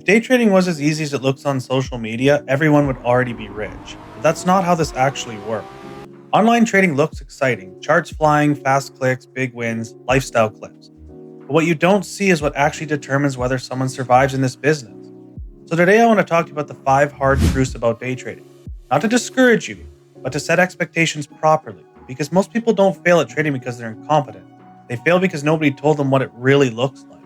If day trading was as easy as it looks on social media, everyone would already be rich. But that's not how this actually works. Online trading looks exciting, charts flying, fast clicks, big wins, lifestyle clips. But what you don't see is what actually determines whether someone survives in this business. So today I want to talk to you about the 5 hard truths about day trading. Not to discourage you, but to set expectations properly. Because most people don't fail at trading because they're incompetent. They fail because nobody told them what it really looks like.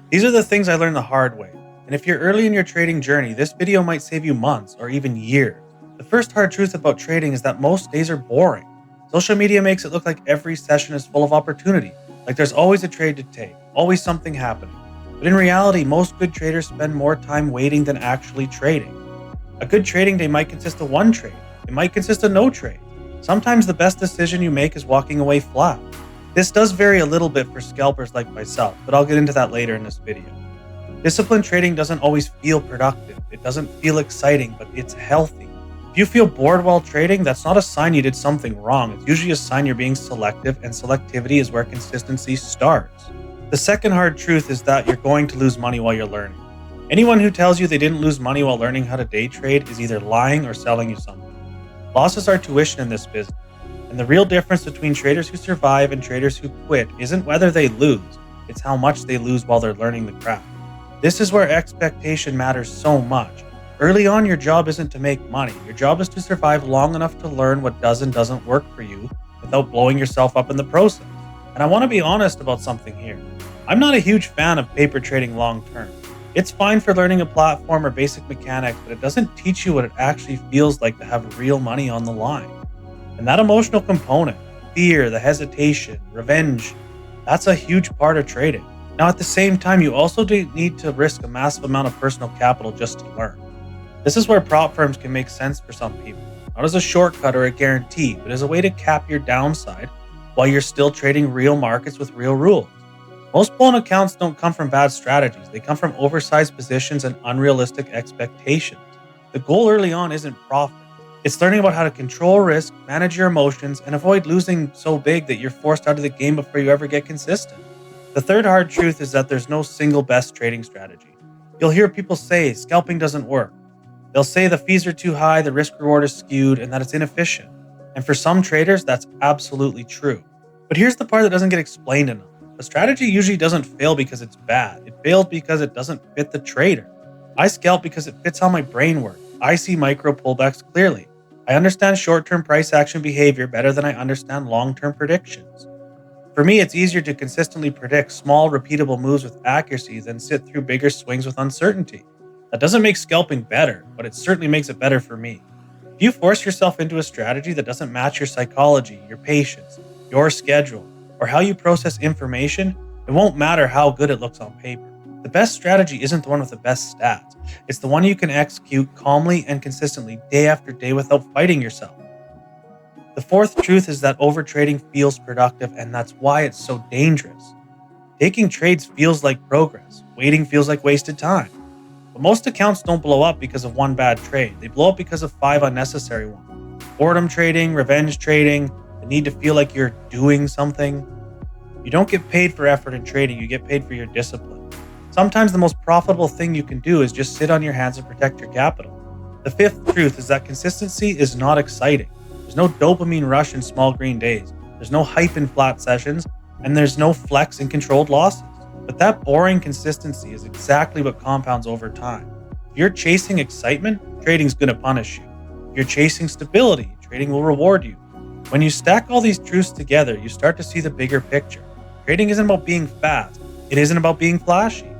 These are the things I learned the hard way. And if you're early in your trading journey, this video might save you months or even years. The first hard truth about trading is that most days are boring. Social media makes it look like every session is full of opportunity, like there's always a trade to take, always something happening. But in reality, most good traders spend more time waiting than actually trading. A good trading day might consist of one trade. It might consist of no trade. Sometimes the best decision you make is walking away flat. This does vary a little bit for scalpers like myself, but I'll get into that later in this video. Disciplined trading doesn't always feel productive. It doesn't feel exciting, but it's healthy. If you feel bored while trading, that's not a sign you did something wrong. It's usually a sign you're being selective, and selectivity is where consistency starts. The second hard truth is that you're going to lose money while you're learning. Anyone who tells you they didn't lose money while learning how to day trade is either lying or selling you something. Losses are tuition in this business, and the real difference between traders who survive and traders who quit isn't whether they lose, it's how much they lose while they're learning the craft. This is where expectation matters so much. Early on, your job isn't to make money. Your job is to survive long enough to learn what does and doesn't work for you without blowing yourself up in the process. And I want to be honest about something here. I'm not a huge fan of paper trading long term. It's fine for learning a platform or basic mechanics, but it doesn't teach you what it actually feels like to have real money on the line. And that emotional component, fear, the hesitation, revenge, that's a huge part of trading. Now, at the same time, you also need to risk a massive amount of personal capital just to learn. This is where prop firms can make sense for some people, not as a shortcut or a guarantee, but as a way to cap your downside while you're still trading real markets with real rules. Most blown accounts don't come from bad strategies. They come from oversized positions and unrealistic expectations. The goal early on isn't profit. It's learning about how to control risk, manage your emotions, and avoid losing so big that you're forced out of the game before you ever get consistent. The third hard truth is that there's no single best trading strategy. You'll hear people say scalping doesn't work. They'll say the fees are too high, the risk reward is skewed, and that it's inefficient. And for some traders, that's absolutely true. But here's the part that doesn't get explained enough. A strategy usually doesn't fail because it's bad. It fails because it doesn't fit the trader. I scalp because it fits how my brain works. I see micro pullbacks clearly. I understand short-term price action behavior better than I understand long-term predictions. For me, it's easier to consistently predict small, repeatable moves with accuracy than sit through bigger swings with uncertainty. That doesn't make scalping better, but it certainly makes it better for me. If you force yourself into a strategy that doesn't match your psychology, your patience, your schedule, or how you process information, it won't matter how good it looks on paper. The best strategy isn't the one with the best stats. It's the one you can execute calmly and consistently day after day without fighting yourself. The fourth truth is that overtrading feels productive, and that's why it's so dangerous. Taking trades feels like progress. Waiting feels like wasted time. But most accounts don't blow up because of one bad trade. They blow up because of 5 unnecessary ones. Boredom trading, revenge trading, the need to feel like you're doing something. You don't get paid for effort in trading, you get paid for your discipline. Sometimes the most profitable thing you can do is just sit on your hands and protect your capital. The fifth truth is that consistency is not exciting. There's no dopamine rush in small green days. There's no hype in flat sessions, and there's no flex in controlled losses. But that boring consistency is exactly what compounds over time. If you're chasing excitement, trading's going to punish you. If you're chasing stability, trading will reward you. When you stack all these truths together, you start to see the bigger picture. Trading isn't about being fast. It isn't about being flashy.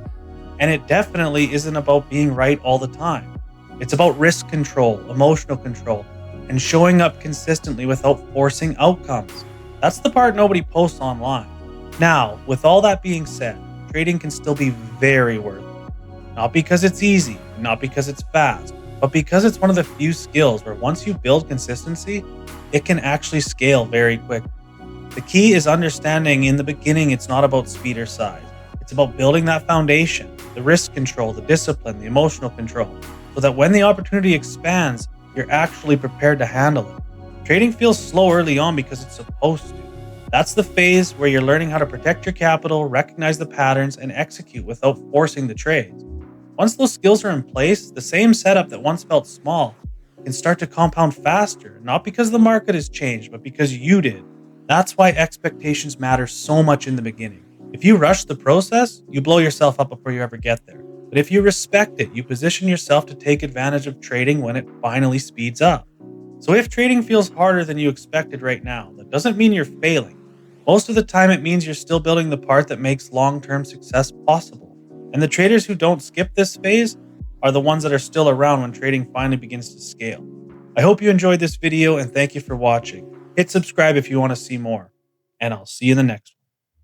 And it definitely isn't about being right all the time. It's about risk control, emotional control, and showing up consistently without forcing outcomes. That's the part nobody posts online. Now, with all that being said, trading can still be very worth it. Not because it's easy, not because it's fast, but because it's one of the few skills where once you build consistency, it can actually scale very quickly. The key is understanding in the beginning it's not about speed or size. It's about building that foundation, the risk control, the discipline, the emotional control, so that when the opportunity expands, you're actually prepared to handle it. Trading feels slow early on because it's supposed to. That's the phase where you're learning how to protect your capital, recognize the patterns, and execute without forcing the trades. Once those skills are in place, the same setup that once felt small can start to compound faster, not because the market has changed, but because you did. That's why expectations matter so much in the beginning. If you rush the process, you blow yourself up before you ever get there. But if you respect it, you position yourself to take advantage of trading when it finally speeds up. So if trading feels harder than you expected right now, that doesn't mean you're failing. Most of the time, it means you're still building the part that makes long-term success possible. And the traders who don't skip this phase are the ones that are still around when trading finally begins to scale. I hope you enjoyed this video and thank you for watching. Hit subscribe if you want to see more. And I'll see you in the next one.